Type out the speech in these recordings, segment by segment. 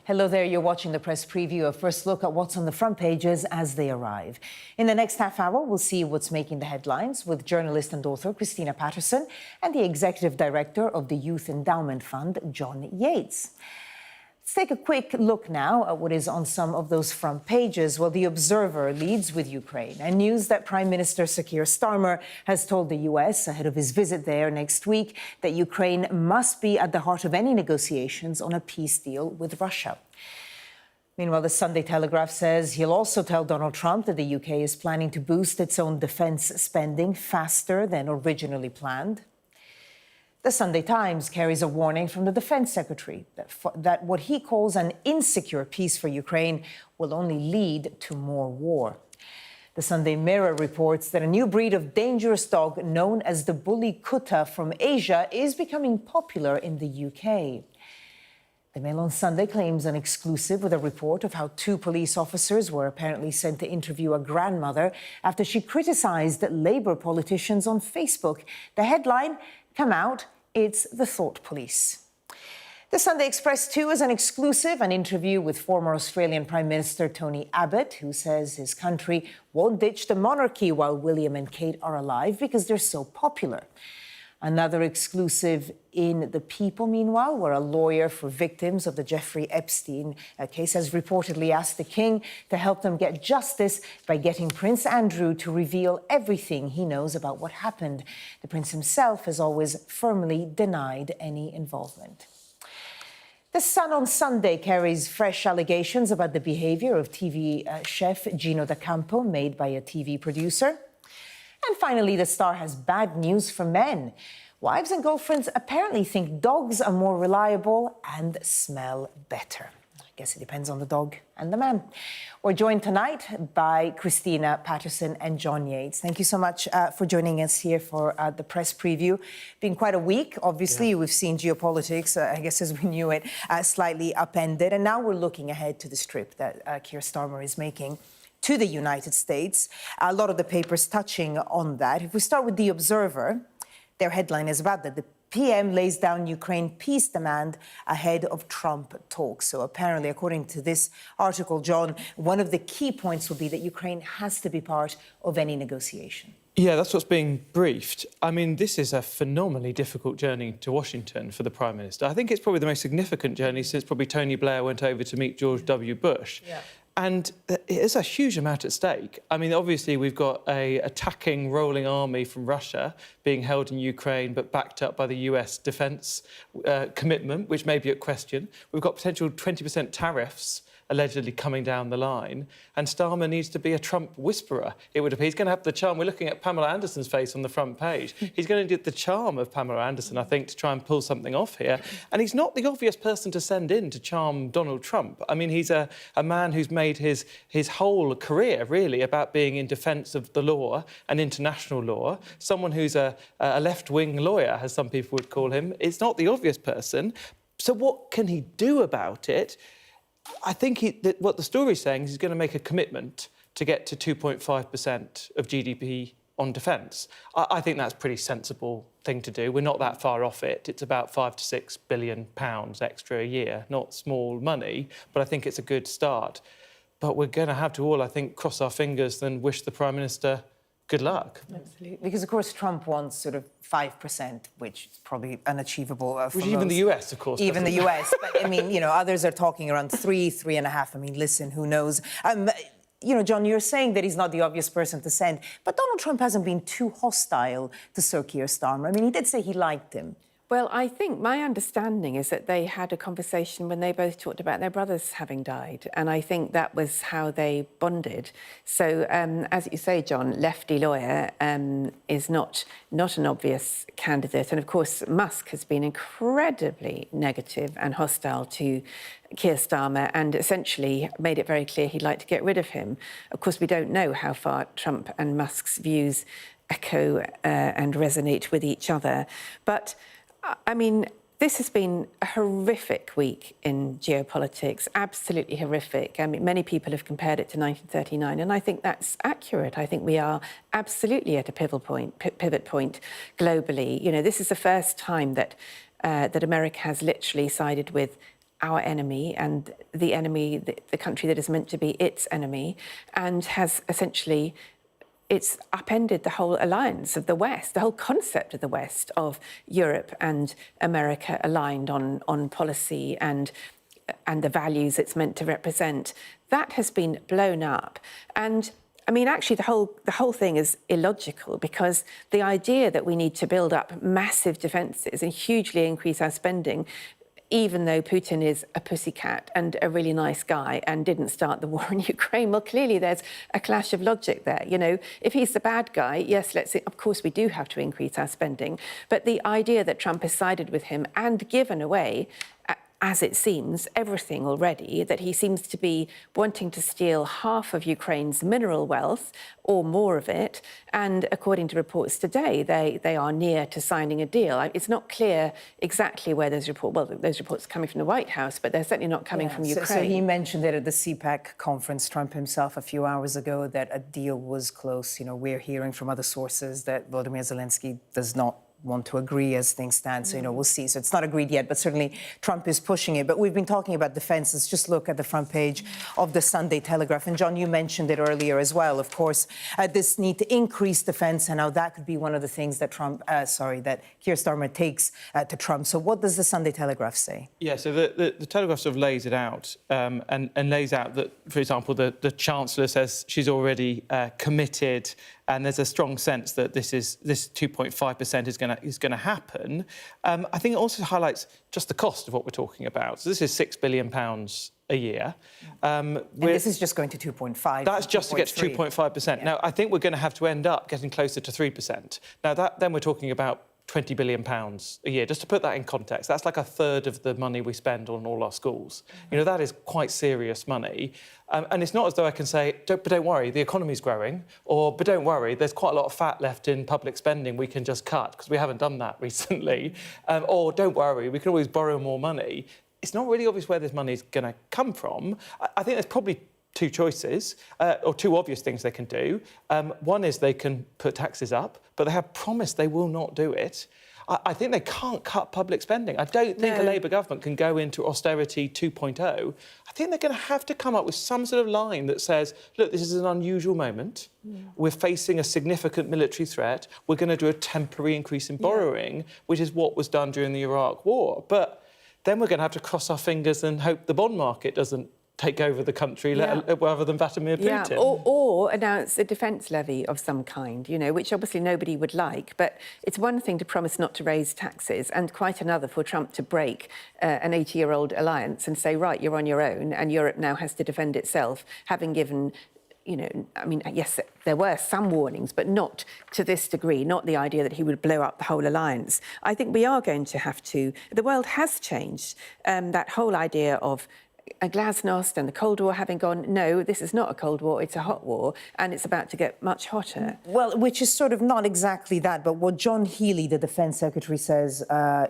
Hello there, you're watching the press preview, a first look at what's on the front pages as they arrive. In the next half hour, we'll see what's making the headlines with journalist and author Christina Patterson and the executive director of the Youth Endowment Fund, John Yates. Let's take a quick look now at what is on some of those front pages. Well, The Observer leads with Ukraine and news that Prime Minister Sir Keir Starmer has told the US ahead of his visit there next week that Ukraine must be at the heart of any negotiations on a peace deal with Russia. Meanwhile, the Sunday Telegraph says he'll also tell Donald Trump that the UK is planning to boost its own defence spending faster than originally planned. The Sunday Times carries a warning from the Defence Secretary that what he calls an insecure peace for Ukraine will only lead to more war. The Sunday Mirror reports that a new breed of dangerous dog known as the Bully Kutta from Asia is becoming popular in the UK. The Mail on Sunday claims an exclusive with a report of how two police officers were apparently sent to interview a grandmother after she criticised Labour politicians on Facebook. The headline: "Come out, it's the thought police." The Sunday Express, too, is an exclusive, an interview with former Australian Prime Minister Tony Abbott, who says his country won't ditch the monarchy while William and Kate are alive because they're so popular. Another exclusive in The People, meanwhile, where a lawyer for victims of the Jeffrey Epstein case has reportedly asked the King to help them get justice by getting Prince Andrew to reveal everything he knows about what happened. The Prince himself has always firmly denied any involvement. The Sun on Sunday carries fresh allegations about the behaviour of TV chef Gino D'Acampo, made by a TV producer. And finally, The Star has bad news for men. Wives and girlfriends apparently think dogs are more reliable and smell better. I guess it depends on the dog and the man. We're joined tonight by Christina Patterson and John Yates. Thank you so much for joining us here for the press preview. Been quite a week, obviously. We've seen geopolitics, I guess as we knew it, slightly upended. And now we're looking ahead to this trip that Keir Starmer is making to the United States. A lot of the papers touching on that. If we start with The Observer, their headline is about that. The PM lays down Ukraine peace demand ahead of Trump talks. So apparently, according to this article, John, one of the key points will be that Ukraine has to be part of any negotiation. Yeah, that's what's being briefed. I mean, this is a phenomenally difficult journey to Washington for the Prime Minister. I think it's probably the most significant journey since probably Tony Blair went over to meet George W. Bush. Yeah. And there's a huge amount at stake. I mean, obviously, we've got an attacking rolling army from Russia being held in Ukraine, but backed up by the US defence commitment, which may be at question. We've got potential 20% tariffs allegedly coming down the line. And Starmer needs to be a Trump whisperer, it would appear. He's going to have the charm. We're looking at Pamela Anderson's face on the front page. He's going to get the charm of Pamela Anderson, I think, to try and pull something off here. And he's not the obvious person to send in to charm Donald Trump. I mean, he's a man who's made his whole career, really, about being in defence of the law and international law. Someone who's a left-wing lawyer, as some people would call him. It's not the obvious person. So what can he do about it? I think what the story's saying is he's going to make a commitment to get to 2.5% of GDP on defence. I think that's a pretty sensible thing to do. We're not that far off it. It's about £5 to £6 billion extra a year. Not small money, but I think it's a good start. But we're going to have to all, I think, cross our fingers and wish the Prime Minister good luck. Absolutely. Because, of course, Trump wants sort of 5%, which is probably unachievable. Which even the US, of course. Even the US. But, I mean, you know, others are talking around 3.5. I mean, listen, who knows? You know, John, you're saying that he's not the obvious person to send, but Donald Trump hasn't been too hostile to Sir Keir Starmer. I mean, he did say he liked him. Well, I think my understanding is that they had a conversation when they both talked about their brothers having died, and I think that was how they bonded. So, as you say, John, lefty lawyer is not an obvious candidate, and of course Musk has been incredibly negative and hostile to Keir Starmer and essentially made it very clear he'd like to get rid of him. Of course, we don't know how far Trump and Musk's views echo and resonate with each other, but I mean, this has been a horrific week in geopolitics, absolutely horrific. I mean, many people have compared it to 1939, and I think that's accurate. I think we are absolutely at a pivot point globally. You know, this is the first time that America has literally sided with our enemy and the enemy, the country that is meant to be its enemy, and has essentially it's upended the whole alliance of the West, the whole concept of the West, of Europe and America aligned on policy and the values it's meant to represent. That has been blown up. And I mean, actually, the whole thing is illogical, because the idea that we need to build up massive defences and hugely increase our spending, even though Putin is a pussycat and a really nice guy and didn't start the war in Ukraine, well, clearly there's a clash of logic there. You know, if he's the bad guy, yes, let's say, of course, we do have to increase our spending. But the idea that Trump has sided with him and given away, as it seems, everything already, that he seems to be wanting to steal half of Ukraine's mineral wealth or more of it. And according to reports today, they are near to signing a deal. It's not clear exactly where those reports are coming from the White House, but they're certainly not coming from Ukraine. So he mentioned it at the CPAC conference, Trump himself, a few hours ago, that a deal was close. You know, we're hearing from other sources that Volodymyr Zelensky does not want to agree as things stand. So, you know, we'll see. So it's not agreed yet, but certainly Trump is pushing it. But we've been talking about defence. Let's just look at the front page of the Sunday Telegraph. And John, you mentioned it earlier as well, of course, this need to increase defence and how that could be one of the things that that Keir Starmer takes to Trump. So what does the Sunday Telegraph say? Yeah, so the Telegraph sort of lays it out and lays out that, for example, the Chancellor says she's already committed, and there's a strong sense that this 2.5% is going to happen. I think it also highlights just the cost of what we're talking about. So this is £6 billion a year. And this is just going to 2.5. That's just to get to 2.5%. Yeah. Now, I think we're going to have to end up getting closer to 3%. Now, then we're talking about £20 billion a year. Just to put that in context, that's like a third of the money we spend on all our schools. You know, that is quite serious money. And it's not as though I can say, but don't worry, the economy's growing, but don't worry, there's quite a lot of fat left in public spending we can just cut, because we haven't done that recently. Or don't worry, we can always borrow more money. It's not really obvious where this money is going to come from. I think there's probably two choices, or two obvious things they can do. One is they can put taxes up, but they have promised they will not do it. I think they can't cut public spending. I don't think a Labour government can go into austerity 2.0. I think they're going to have to come up with some sort of line that says, look, this is an unusual moment. We're facing a significant military threat. We're going to do a temporary increase in borrowing, which is what was done during the Iraq War. But then we're going to have to cross our fingers and hope the bond market doesn't take over the country rather than Vladimir Putin. Yeah, or announce a defence levy of some kind, you know, which obviously nobody would like. But it's one thing to promise not to raise taxes and quite another for Trump to break an 80-year-old alliance and say, right, you're on your own and Europe now has to defend itself, having given... You know, I mean, yes, there were some warnings, but not to this degree, not the idea that he would blow up the whole alliance. I think we are going to have to... The world has changed. That whole idea of a glasnost and the Cold War having gone, no, this is not a Cold War, it's a hot war, and it's about to get much hotter. Well, which is sort of not exactly that, but what John Healey, the Defence Secretary, says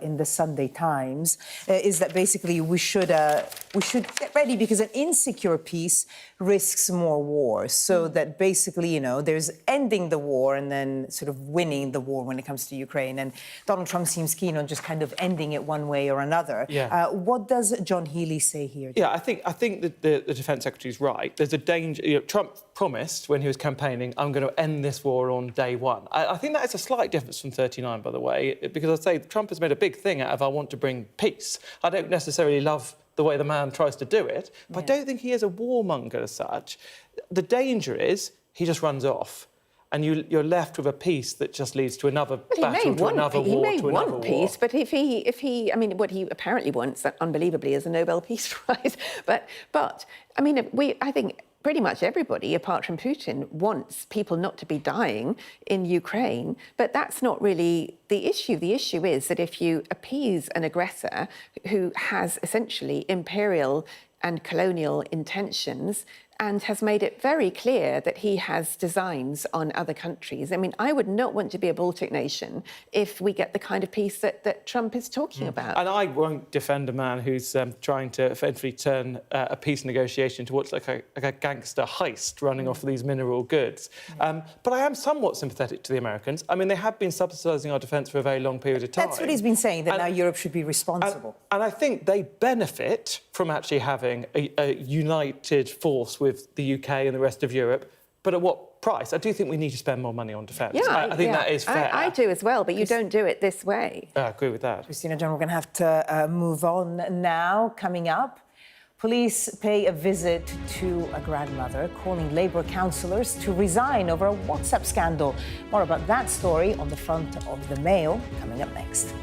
in the Sunday Times is that basically we should get ready because an insecure peace risks more war. So that basically, you know, there's ending the war and then sort of winning the war when it comes to Ukraine. And Donald Trump seems keen on just kind of ending it one way or another. Yeah. What does John Healey say here? Yeah, I think that the Defence Secretary is right. There's a danger. You know, Trump promised when he was campaigning, I'm going to end this war on day one. I think that is a slight difference from 39, by the way, because I'd say Trump has made a big thing out of I want to bring peace. I don't necessarily love the way the man tries to do it, but I don't think he is a warmonger as such. The danger is he just runs off. And you're left with a peace that just leads to another battle, to another war, to another war. He may want peace, but if he, I mean, what he apparently wants, unbelievably, is a Nobel Peace Prize. But I mean, I think pretty much everybody, apart from Putin, wants people not to be dying in Ukraine. But that's not really the issue. The issue is that if you appease an aggressor who has essentially imperial and colonial intentions, and has made it very clear that he has designs on other countries. I mean, I would not want to be a Baltic nation if we get the kind of peace that Trump is talking about. And I won't defend a man who's trying to effectively turn a peace negotiation to what's like a gangster heist running off these mineral goods. But I am somewhat sympathetic to the Americans. I mean, they have been subsidising our defence for a very long period of time. That's what he's been saying, that now Europe should be responsible. And I think they benefit from actually having a united force with the UK and the rest of Europe. But at what price? I do think we need to spend more money on defence. Yeah, I think that is fair. I do as well, but you don't do it this way. I agree with that. Christina, John, we're going to have to move on now. Coming up, police pay a visit to a grandmother, calling Labour councillors to resign over a WhatsApp scandal. More about that story on the front of the Mail, coming up next.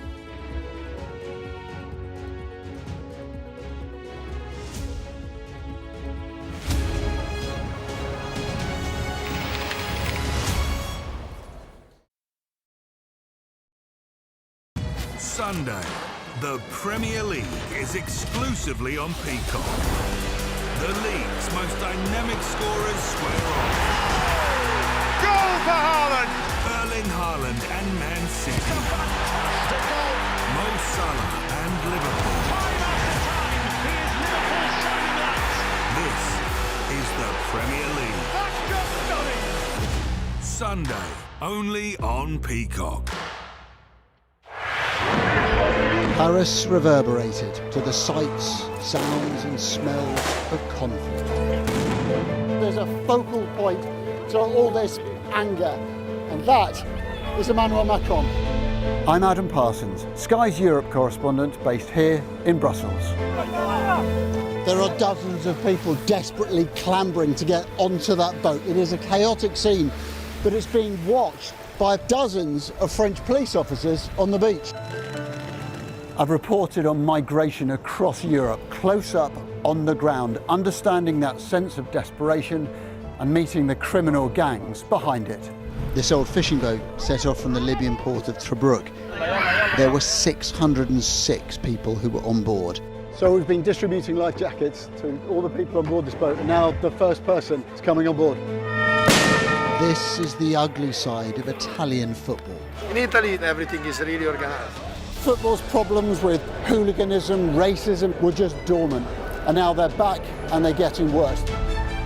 Sunday, the Premier League is exclusively on Peacock. The league's most dynamic scorers square off. Goal for Haaland! Erling Haaland and Man City. Mo Salah and Liverpool. This is the Premier League. That's just stunning! Sunday, only on Peacock. Paris reverberated to the sights, sounds and smells of conflict. There's a focal point to all this anger, and that is Emmanuel Macron. I'm Adam Parsons, Sky's Europe correspondent based here in Brussels. There are dozens of people desperately clambering to get onto that boat. It is a chaotic scene, but it's being watched by dozens of French police officers on the beach. I've reported on migration across Europe, close up on the ground, understanding that sense of desperation and meeting the criminal gangs behind it. This old fishing boat set off from the Libyan port of Tobruk. There were 606 people who were on board. So we've been distributing life jackets to all the people on board this boat, and now the first person is coming on board. This is the ugly side of Italian football. In Italy, everything is really organized. Football's problems with hooliganism, racism were just dormant, and now they're back and they're getting worse.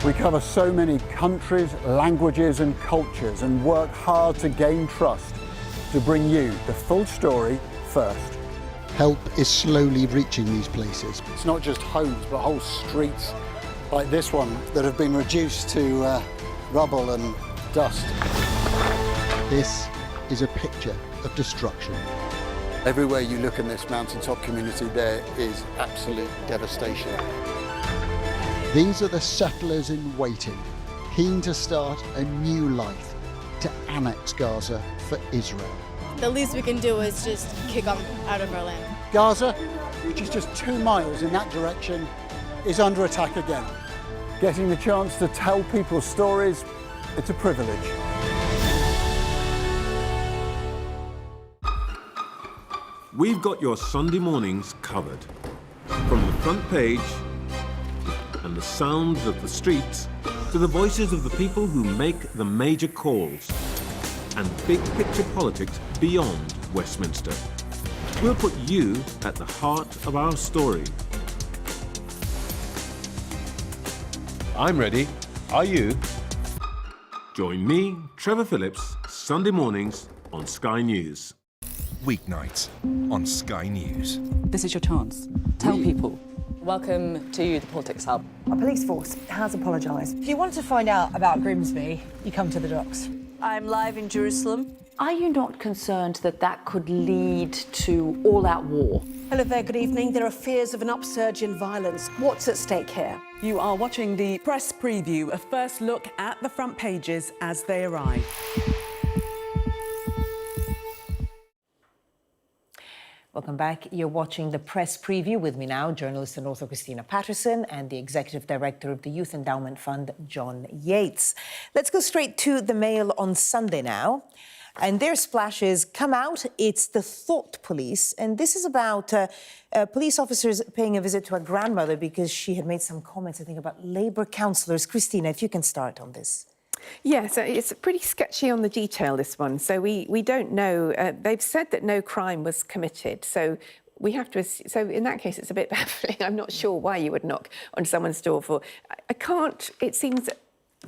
We cover so many countries, languages and cultures and work hard to gain trust to bring you the full story first. Help is slowly reaching these places. It's not just homes, but whole streets like this one that have been reduced to rubble and dust. This is a picture of destruction. Everywhere you look in this mountaintop community, there is absolute devastation. These are the settlers in waiting, keen to start a new life, to annex Gaza for Israel. The least we can do is just kick them out of our land. Gaza, which is just 2 miles in that direction, is under attack again. Getting the chance to tell people's stories, it's a privilege. We've got your Sunday mornings covered. From the front page and the sounds of the streets to the voices of the people who make the major calls and big picture politics beyond Westminster. We'll put you at the heart of our story. I'm ready. Are you? Join me, Trevor Phillips, Sunday mornings on Sky News. Weeknights on Sky News. This is your chance. Tell people. Welcome to the Politics Hub. Our police force has apologised. If you want to find out about Grimsby, you come to the docks. I'm live in Jerusalem. Are you not concerned that that could lead to all-out war? Hello there, good evening. There are fears of an upsurge in violence. What's at stake here? You are watching the press preview, a first look at the front pages as they arrive. Welcome back. You're watching the press preview with me now, journalist and author Christina Patterson and the Executive Director of the Youth Endowment Fund, John Yates. Let's go straight to the Mail on Sunday now. And their splash is come out, it's the thought police. And this is about police officers paying a visit to a grandmother because she had made some comments, I think, about Labour councillors. Christina, if you can start on this. Yeah, so it's pretty sketchy on the detail, this one. So we don't know. They've said that no crime was committed. So we have to. So in that case, it's a bit baffling. I'm not sure why you would knock on someone's door for. I can't. It seems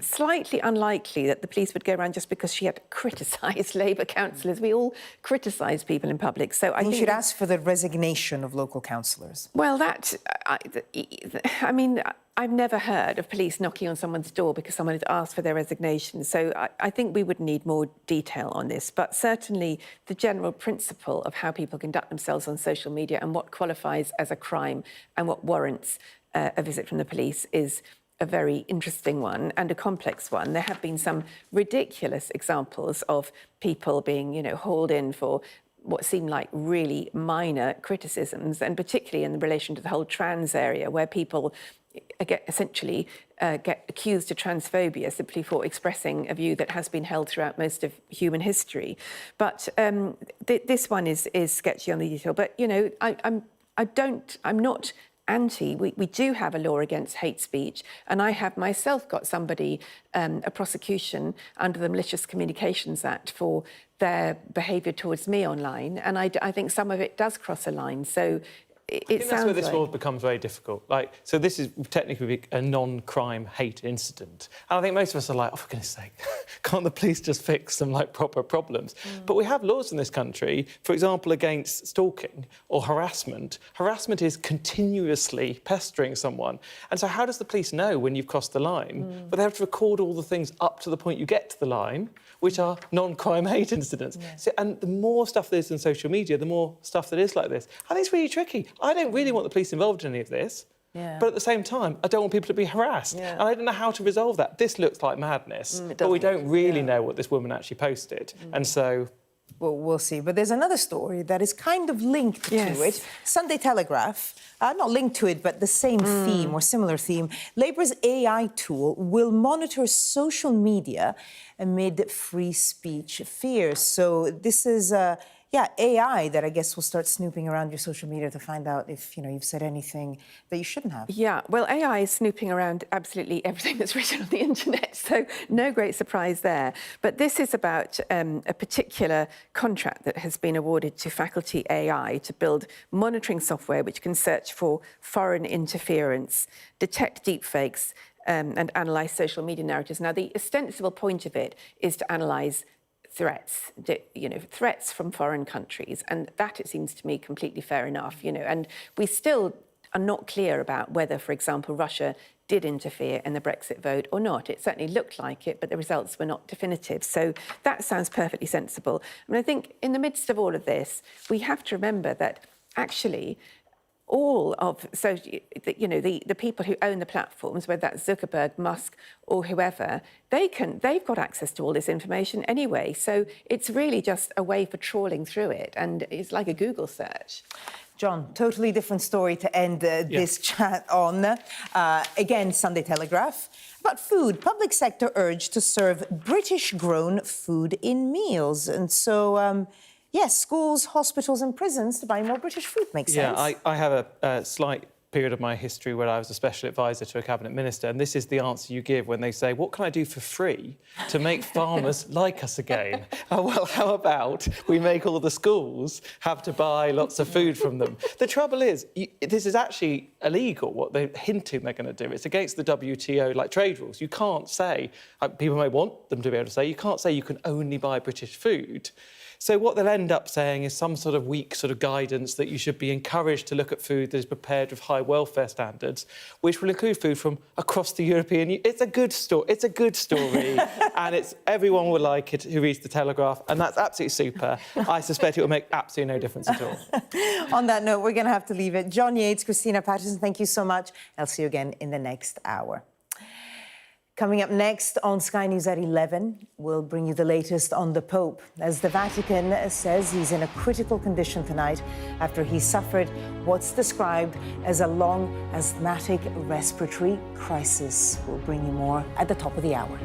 slightly unlikely that the police would go around just because she had criticised Labour councillors. We all criticise people in public. So I think you should ask for the resignation of local councillors. Well, I mean, I've never heard of police knocking on someone's door because someone had asked for their resignation. So I think we would need more detail on this. But certainly the general principle of how people conduct themselves on social media and what qualifies as a crime and what warrants a visit from the police is a very interesting one and a complex one. There have been some ridiculous examples of people being, hauled in for what seem like really minor criticisms, and particularly in relation to the whole trans area, where people get accused of transphobia simply for expressing a view that has been held throughout most of human history. But this one is sketchy on the detail. But I'm not anti. We do have a law against hate speech, and I have myself got somebody a prosecution under the Malicious Communications Act for their behaviour towards me online, and I think some of it does cross a line. So I think that's where this law becomes very difficult. So this is technically a non-crime hate incident. And I think most of us are like, oh, for goodness sake, can't the police just fix some, proper problems? But we have laws in this country, for example, against stalking or harassment. Harassment is continuously pestering someone. And so how does the police know when you've crossed the line? But they have to record all the things up to the point you get to the line, which are non-crime hate incidents. Yeah. So, and the more stuff there is in social media, the more stuff that is like this. I think it's really tricky. I don't really want the police involved in any of this, but at the same time, I don't want people to be harassed. Yeah. And I don't know how to resolve that. This looks like madness, but we don't really know what this woman actually posted. And so... Well, we'll see. But there's another story that is kind of linked to it. Sunday Telegraph, not linked to it, but the same theme or similar theme. Labour's AI tool will monitor social media amid free speech fears. So this is, AI that I guess will start snooping around your social media to find out if, you've said anything that you shouldn't have. Yeah, well, AI is snooping around absolutely everything that's written on the internet, so no great surprise there. But this is about a particular contract that has been awarded to Faculty AI to build monitoring software which can search for foreign interference, detect deepfakes, and analyse social media narratives. Now, the ostensible point of it is to analyse threats, threats from foreign countries. And that, it seems to me, completely fair enough, And we still are not clear about whether, for example, Russia did interfere in the Brexit vote or not. It certainly looked like it, but the results were not definitive. So that sounds perfectly sensible. I think in the midst of all of this, we have to remember that actually all of the people who own the platforms, whether that's Zuckerberg, Musk, or whoever, they've got access to all this information anyway. So it's really just a way for trawling through it, and it's like a Google search. John, totally different story to end this chat on. Again, Sunday Telegraph. About food, public sector urged to serve British-grown food in meals, and so. Yes, schools, hospitals and prisons to buy more British food makes sense. Yeah, I have a slight period of my history where I was a special advisor to a cabinet minister, and this is the answer you give when they say, what can I do for free to make farmers like us again? Well, how about we make all the schools have to buy lots of food from them? The trouble is, this is actually illegal, what they're hinting they're going to do. It's against the WTO, trade rules. You can't say, people may want them to be able to say, you can't say you can only buy British food. So what they'll end up saying is some sort of weak guidance that you should be encouraged to look at food that is prepared with high welfare standards, which will include food from across the European Union. It's a good story. It's a good story, and everyone will like it who reads the Telegraph, and that's absolutely super. I suspect it will make absolutely no difference at all. On that note, we're going to have to leave it. John Yates, Christina Patterson, thank you so much. I'll see you again in the next hour. Coming up next on Sky News at 11, we'll bring you the latest on the Pope, as the Vatican says he's in a critical condition tonight after he suffered what's described as a long asthmatic respiratory crisis. We'll bring you more at the top of the hour.